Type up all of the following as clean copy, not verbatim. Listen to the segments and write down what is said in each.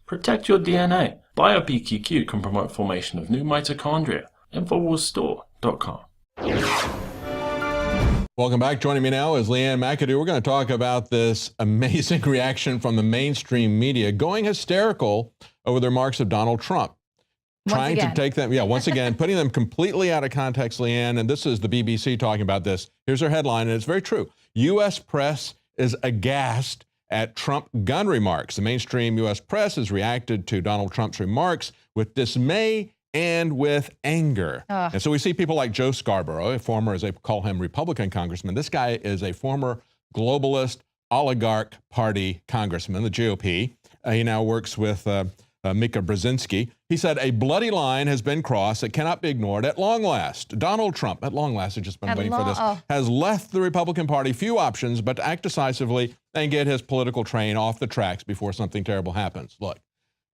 Protect your DNA. BioPQQ can promote formation of new mitochondria. Infowarsstore.com. Welcome back. Joining me now is Leanne McAdoo. We're going to talk about this amazing reaction from the mainstream media going hysterical over the remarks of Donald Trump. Trying to take them, once again, putting them completely out of context, Leanne. And this is the BBC talking about this. Here's her headline, and it's very true. U.S. press is aghast at Trump gun remarks. The mainstream U.S. press has reacted to Donald Trump's remarks with dismay and with anger. And so we see people like Joe Scarborough, a former, as they call him, Republican congressman. This guy is a former globalist oligarch party congressman, the GOP. He now works with Mika Brzezinski. He said, a bloody line has been crossed that cannot be ignored at long last. Donald Trump, at long last, I've just been waiting for this, has left the Republican Party few options but to act decisively and get his political train off the tracks before something terrible happens. Look,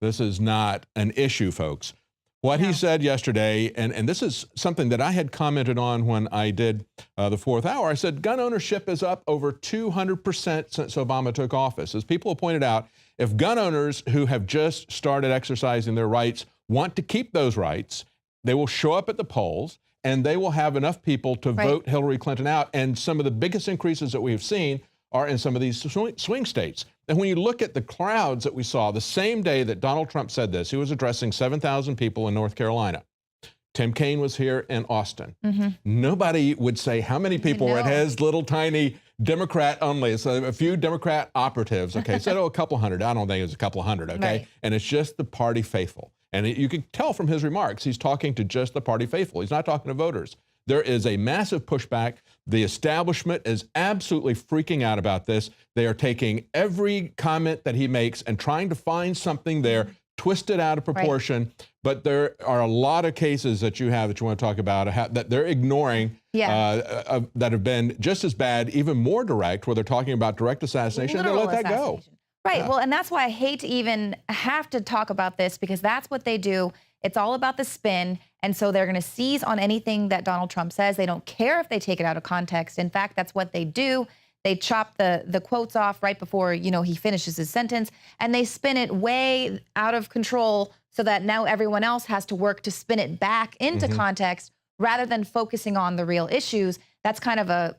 this is not an issue, folks. What he said yesterday, and this is something that I had commented on when I did the fourth hour, I said gun ownership is up over 200% since Obama took office. As people have pointed out, if gun owners who have just started exercising their rights want to keep those rights, they will show up at the polls and they will have enough people to vote Hillary Clinton out. And some of the biggest increases that we have seen are in some of these swing states. And when you look at the crowds that we saw the same day that Donald Trump said this, he was addressing 7,000 people in North Carolina. Tim Kaine was here in Austin. Nobody would say how many people were at his little tiny Democrat only. So a few Democrat operatives, okay, said, a couple hundred. I don't think it was a couple hundred, okay? And it's just the party faithful. And you can tell from his remarks, he's talking to just the party faithful. He's not talking to voters. There is a massive pushback. The establishment is absolutely freaking out about this. They are taking every comment that he makes and trying to find something there, twist it out of proportion. But there are a lot of cases that you want to talk about that they're ignoring that have been just as bad, even more direct, where they're talking about direct assassination. And they let that go. Right. Well, and that's why I hate to even have to talk about this, because that's what they do. It's all about the spin. And so they're going to seize on anything that Donald Trump says. They don't care if they take it out of context. In fact, that's what they do. They chop the quotes off right before, he finishes his sentence, and they spin it way out of control so that now everyone else has to work to spin it back into context rather than focusing on the real issues. That's kind of a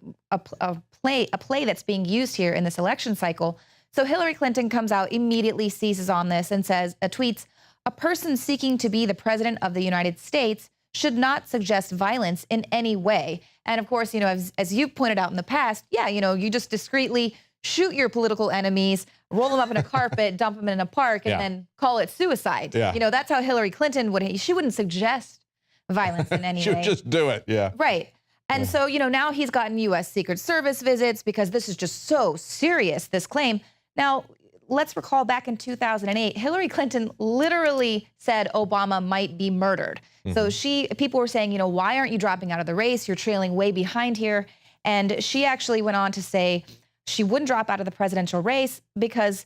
play that's being used here in this election cycle. So Hillary Clinton comes out, immediately seizes on this and says, tweets, a person seeking to be the president of the United States should not suggest violence in any way. And of course, as you've pointed out in the past, you just discreetly shoot your political enemies, roll them up in a carpet, dump them in a park, and then call it suicide. That's how Hillary Clinton she wouldn't suggest violence in any way. She would just do it, Right. And so, now he's gotten U.S. Secret Service visits because this is just so serious, this claim. Now, let's recall back in 2008, Hillary Clinton literally said Obama might be murdered. So people were saying, why aren't you dropping out of the race? You're trailing way behind here. And she actually went on to say she wouldn't drop out of the presidential race because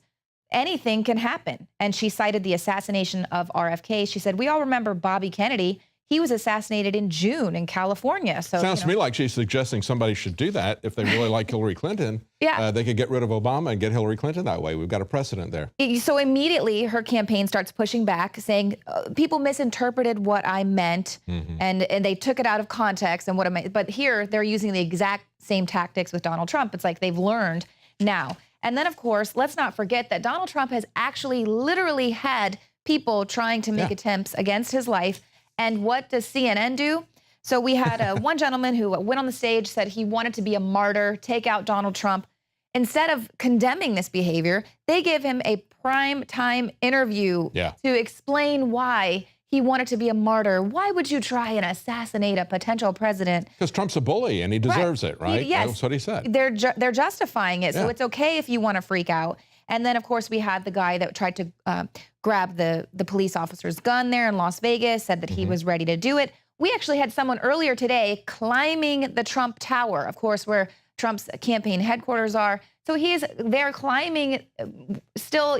anything can happen. And she cited the assassination of RFK. She said, we all remember Bobby Kennedy. He was assassinated in June in California. So sounds to me like she's suggesting somebody should do that if they really like Hillary Clinton. They could get rid of Obama and get Hillary Clinton that way. We've got a precedent there. So immediately her campaign starts pushing back, saying people misinterpreted what I meant, and they took it out of context and what I meant. But here they're using the exact same tactics with Donald Trump. It's like they've learned now. And then, of course, let's not forget that Donald Trump has actually literally had people trying to make attempts against his life. And what does CNN do? So we had one gentleman who went on the stage, said he wanted to be a martyr, take out Donald Trump. Instead of condemning this behavior, they give him a prime time interview to explain why he wanted to be a martyr. Why would you try and assassinate a potential president? Because Trump's a bully and he deserves it, right? Yes. That's what he said. They're justifying it. So it's okay if you want to freak out. And then, of course, we had the guy that tried to grab the police officer's gun there in Las Vegas, said that he was ready to do it. We actually had someone earlier today climbing the Trump Tower, of course, where Trump's campaign headquarters are. So he's there climbing still,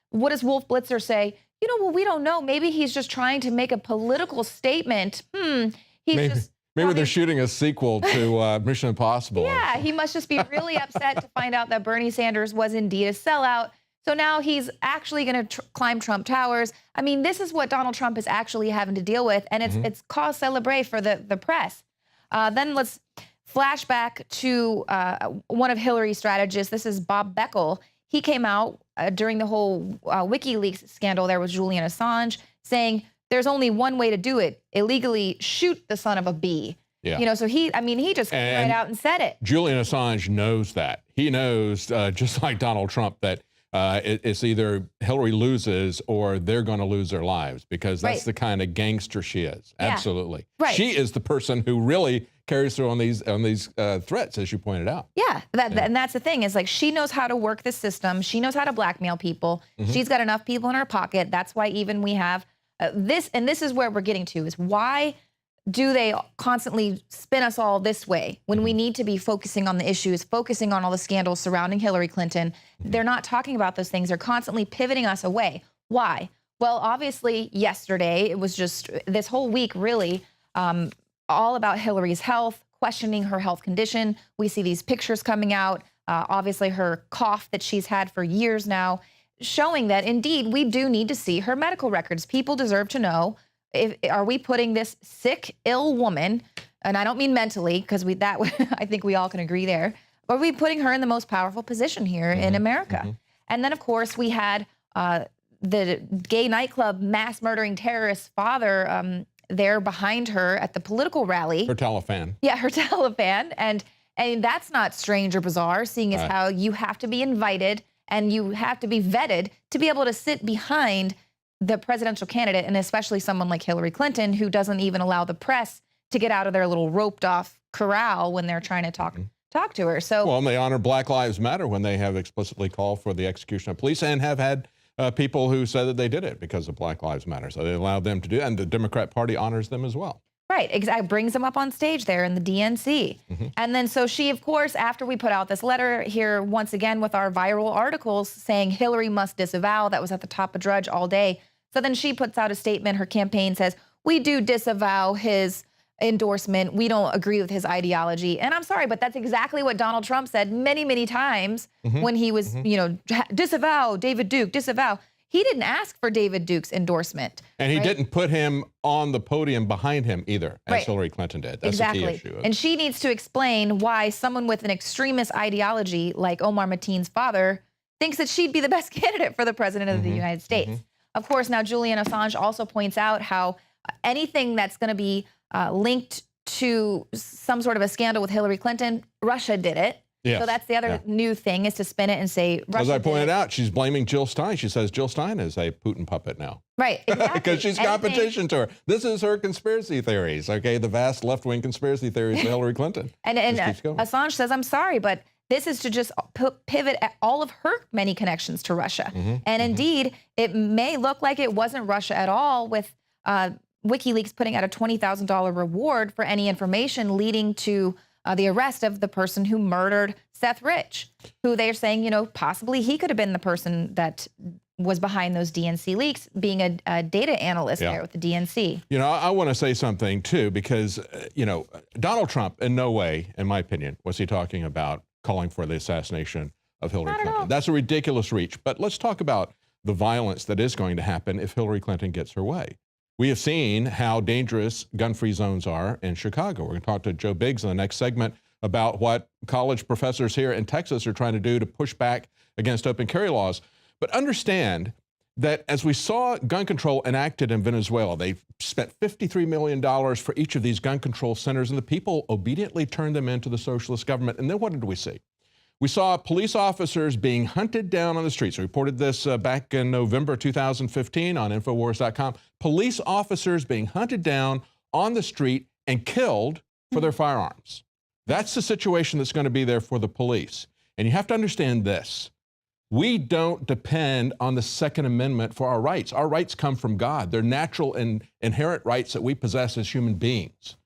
what does Wolf Blitzer say? Well, we don't know. Maybe he's just trying to make a political statement. Maybe they're shooting a sequel to Mission Impossible. Yeah, he must just be really upset to find out that Bernie Sanders was indeed a sellout. So now he's actually going to climb Trump Towers. I mean, this is what Donald Trump is actually having to deal with, and it's cause célèbre for the press. Then let's flash back to one of Hillary's strategists. This is Bob Beckel. He came out during the whole WikiLeaks scandal there with Julian Assange saying there's only one way to do it: illegally shoot the son of a bee. Yeah. You know, so he just came right out and said it. Julian Assange knows that. He knows, just like Donald Trump, that it's either Hillary loses or they're going to lose their lives, because that's the kind of gangster she is. Yeah. Absolutely. Right. She is the person who really carries through on these threats, as you pointed out. Yeah, and that's the thing, is like, she knows how to work the system. She knows how to blackmail people. She's got enough people in her pocket. That's why even we have this, and this is where we're getting to, is why do they constantly spin us all this way when we need to be focusing on the issues, focusing on all the scandals surrounding Hillary Clinton? They're not talking about those things. They're constantly pivoting us away. Why? Well, obviously, yesterday, it was just this whole week, really, all about Hillary's health, questioning her health condition. We see these pictures coming out, obviously her cough that she's had for years now, showing that, indeed, we do need to see her medical records. People deserve to know, are we putting this sick, ill woman, and I don't mean mentally, because I think we all can agree there, are we putting her in the most powerful position here in America? And then, of course, we had the gay nightclub mass murdering terrorist father there behind her at the political rally. Her telefan. Yeah, her telefan. And that's not strange or bizarre, seeing as how you have to be invited and you have to be vetted to be able to sit behind the presidential candidate, and especially someone like Hillary Clinton, who doesn't even allow the press to get out of their little roped off corral when they're trying to talk to her. So, well, and they honor Black Lives Matter when they have explicitly called for the execution of police, and have had people who said that they did it because of Black Lives Matter. So they allowed them to do it, and the Democrat Party honors them as well. Right, exactly. Brings them up on stage there in the DNC. And then so she, of course, after we put out this letter here, once again with our viral articles saying Hillary must disavow, that was at the top of Drudge all day. So then she puts out a statement. Her campaign says, we do disavow his endorsement. We don't agree with his ideology. And I'm sorry, but that's exactly what Donald Trump said many, many times when he was, you know, disavow David Duke, disavow. He didn't ask for David Duke's endorsement. And he didn't put him on the podium behind him either, as Hillary Clinton did. That's the key issue. And she needs to explain why someone with an extremist ideology like Omar Mateen's father thinks that she'd be the best candidate for the president of the United States. Of course, now Julian Assange also points out how anything that's going to be linked to some sort of a scandal with Hillary Clinton, Russia did it. Yes. So that's the other new thing, is to spin it and say Russia. As I pointed out, she's blaming Jill Stein. She says Jill Stein is a Putin puppet now. Right, exactly. Because she's competition to her. This is her conspiracy theories, okay? The vast left-wing conspiracy theories of Hillary Clinton. And Assange says, I'm sorry, but this is to just pivot at all of her many connections to Russia. And indeed, it may look like it wasn't Russia at all, with WikiLeaks putting out a $20,000 reward for any information leading to the arrest of the person who murdered Seth Rich, who they're saying, you know, possibly he could have been the person that was behind those DNC leaks, being a data analyst there with the DNC. You know, I want to say something, too, because, you know, Donald Trump, in no way, in my opinion, was he talking about calling for the assassination of Hillary Clinton. That's a ridiculous reach. But let's talk about the violence that is going to happen if Hillary Clinton gets her way. We have seen how dangerous gun-free zones are in Chicago. We're going to talk to Joe Biggs in the next segment about what college professors here in Texas are trying to do to push back against open carry laws. But understand that as we saw gun control enacted in Venezuela, they spent $53 million for each of these gun control centers, and the people obediently turned them into the socialist government. And then what did we see? We saw police officers being hunted down on the streets. We reported this back in November 2015 on Infowars.com. Police officers being hunted down on the street and killed for their firearms. That's the situation that's going to be there for the police. And you have to understand this. We don't depend on the Second Amendment for our rights. Our rights come from God. They're natural and inherent rights that we possess as human beings.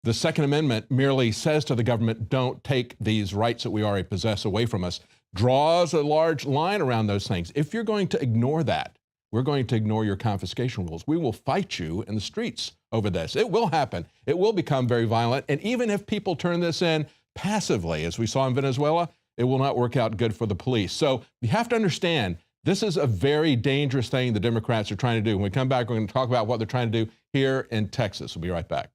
The Second Amendment merely says to the government, don't take these rights that we already possess away from us, draws a large line around those things. If you're going to ignore that, we're going to ignore your confiscation rules. We will fight you in the streets over this. It will happen. It will become very violent. And even if people turn this in passively, as we saw in Venezuela, it will not work out good for the police. So you have to understand, This is a very dangerous thing the Democrats are trying to do. When we come back, we're going to talk about what they're trying to do here in Texas. We'll be right back.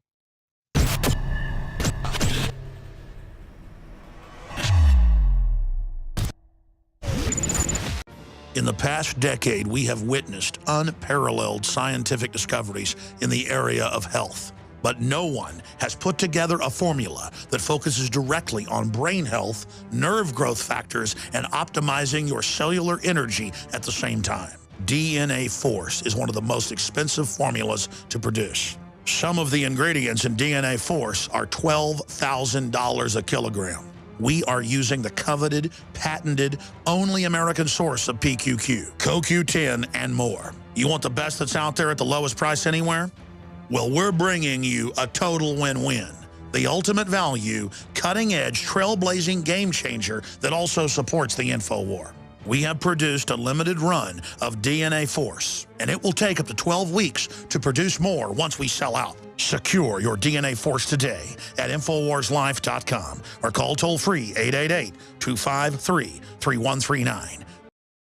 In the past decade, we have witnessed unparalleled scientific discoveries in the area of health. But no one has put together a formula that focuses directly on brain health, nerve growth factors, and optimizing your cellular energy at the same time. DNA Force is one of the most expensive formulas to produce. Some of the ingredients in DNA Force are $12,000 a kilogram. We are using the coveted, patented, only American source of PQQ, CoQ10, and more. You want the best that's out there at the lowest price anywhere? Well, we're bringing you a total win-win. The ultimate value, cutting-edge, trailblazing game changer that also supports the Infowar. We have produced a limited run of DNA Force, and it will take up to 12 weeks to produce more once we sell out. Secure your DNA Force today at InfoWarsLife.com or call toll-free 888-253-3139.